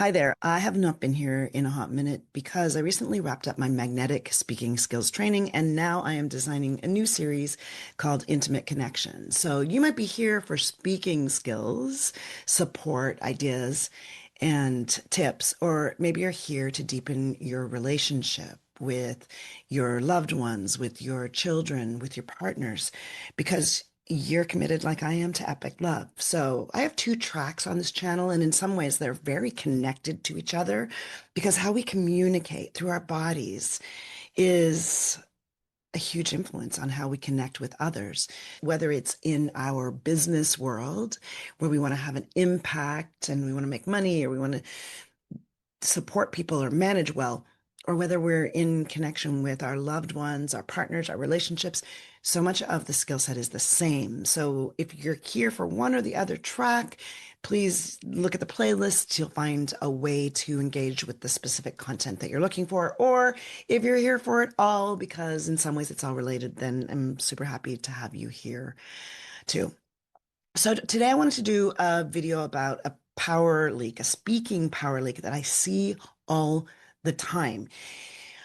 Hi there. I have not been here in a hot minute because I recently wrapped up my magnetic speaking skills training, and now I am designing a new series called Intimate Connection. So you might be here for speaking skills, support, ideas, and tips, or maybe you're here to deepen your relationship with your loved ones, with your children, with your partners, because you're committed like I am to epic love. So I have two tracks on this channel, and in some ways they're very connected to each other because how we communicate through our bodies is a huge influence on how we connect with others, whether it's in our business world where we want to have an impact and we want to make money or we want to support people or manage well, or whether we're in connection with our loved ones, our partners, our relationships, so much of the skill set is the same. So if you're here for one or the other track, please look at the playlist. You'll find a way to engage with the specific content that you're looking for. Or if you're here for it all, because in some ways it's all related, then I'm super happy to have you here too. So today I wanted to do a video about a power leak, a speaking power leak that I see all the time.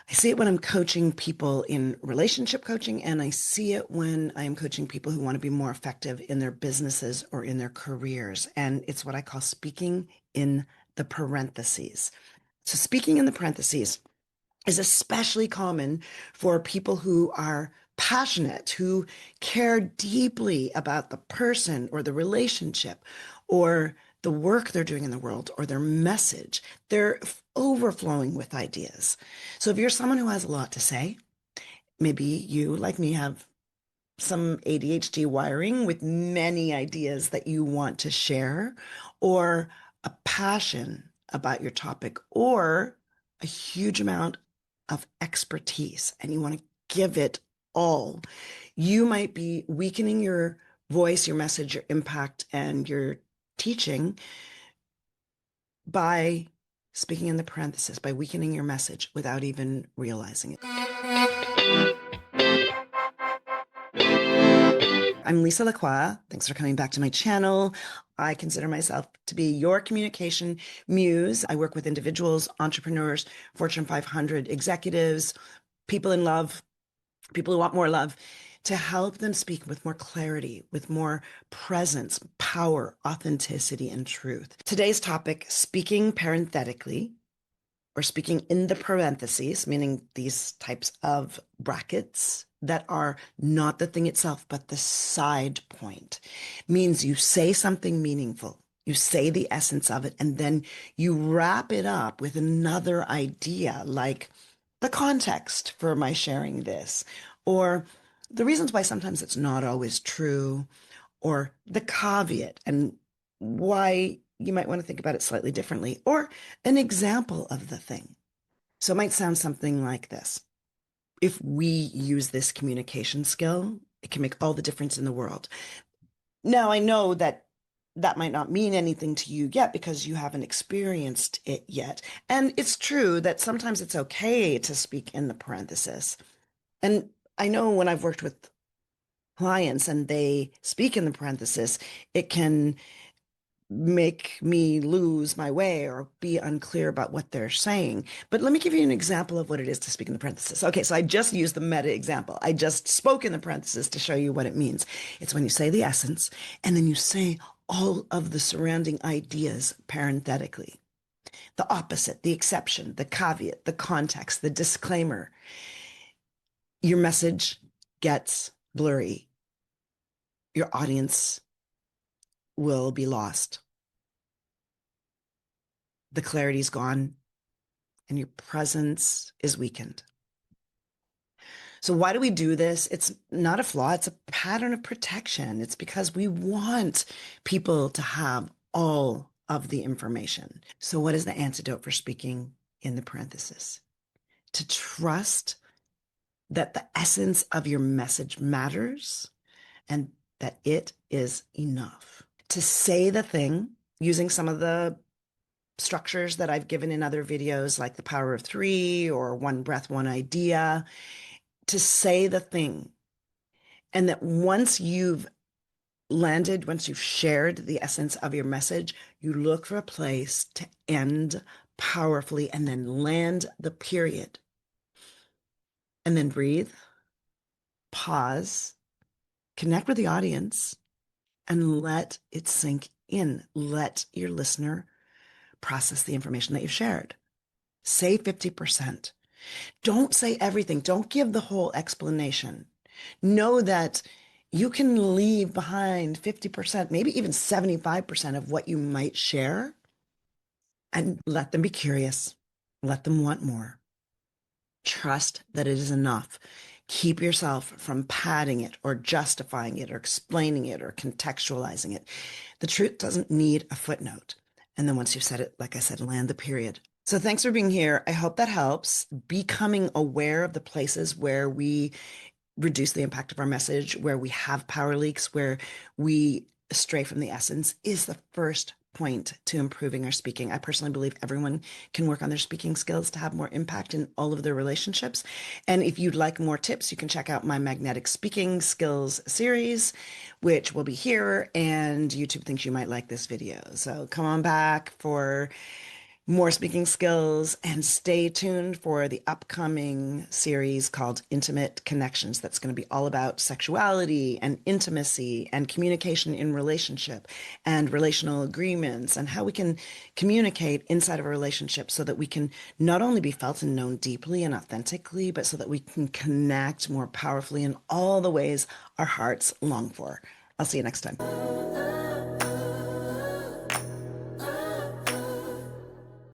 I see it when I'm coaching people in relationship coaching, and I see it when I'm coaching people who want to be more effective in their businesses or in their careers. And it's what I call speaking in the parentheses. So speaking in the parentheses is especially common for people who are passionate, who care deeply about the person or the relationship or the work they're doing in the world or their message. They're overflowing with ideas. So if you're someone who has a lot to say, maybe you, like me, have some ADHD wiring with many ideas that you want to share, or a passion about your topic, or a huge amount of expertise, and you want to give it all. You might be weakening your voice, your message, your impact, and your teaching by speaking in the parenthesis, by weakening your message without even realizing it. I'm Lisa LaCroix. Thanks for coming back to my channel. I consider myself to be your communication muse. I work with individuals, entrepreneurs, Fortune 500 executives, people in love, people who want more love, to help them speak with more clarity, with more presence, power, authenticity, and truth. Today's topic, speaking parenthetically, or speaking in the parentheses, meaning these types of brackets that are not the thing itself, but the side point, means you say something meaningful. You say the essence of it, and then you wrap it up with another idea, like the context for my sharing this, or the reasons why sometimes it's not always true, or the caveat and why you might want to think about it slightly differently, or an example of the thing. So it might sound something like this. If we use this communication skill, it can make all the difference in the world. Now, I know that that might not mean anything to you yet because you haven't experienced it yet. And it's true that sometimes it's okay to speak in the parenthesis. And I know when I've worked with clients and they speak in the parenthesis, it can make me lose my way or be unclear about what they're saying. But let me give you an example of what it is to speak in the parenthesis. Okay, so I just used the meta example. I just spoke in the parenthesis to show you what it means. It's when you say the essence and then you say all of the surrounding ideas parenthetically. The opposite, the exception, the caveat, the context, the disclaimer. Your message gets blurry. Your audience will be lost. The clarity's gone and your presence is weakened. So why do we do this? It's not a flaw. It's a pattern of protection. It's because we want people to have all of the information. So what is the antidote for speaking in the parenthesis? To trust that the essence of your message matters and that it is enough. To say the thing using some of the structures that I've given in other videos, like the power of three or one breath, one idea, to say the thing. And that once you've landed, once you've shared the essence of your message, you look for a place to end powerfully and then land the period. And then breathe, pause, connect with the audience, and let it sink in. Let your listener process the information that you've shared. Say 50%. Don't say everything. Don't give the whole explanation. Know that you can leave behind 50%, maybe even 75% of what you might share, and let them be curious. Let them want more. Trust that it is enough. Keep yourself from padding it or justifying it or explaining it or contextualizing it. The truth doesn't need a footnote. And then once you've said it, like I said, land the period. So thanks for being here. I hope that helps. Becoming aware of the places where we reduce the impact of our message, where we have power leaks, where we stray from the essence is the first point to improving our speaking. I personally believe everyone can work on their speaking skills to have more impact in all of their relationships. And if you'd like more tips, you can check out my magnetic speaking skills series, which will be here, and YouTube thinks you might like this video. So come on back for more speaking skills and stay tuned for the upcoming series called Intimate Connections. That's going to be all about sexuality and intimacy and communication in relationship and relational agreements and how we can communicate inside of a relationship so that we can not only be felt and known deeply and authentically, but so that we can connect more powerfully in all the ways our hearts long for. I'll see you next time.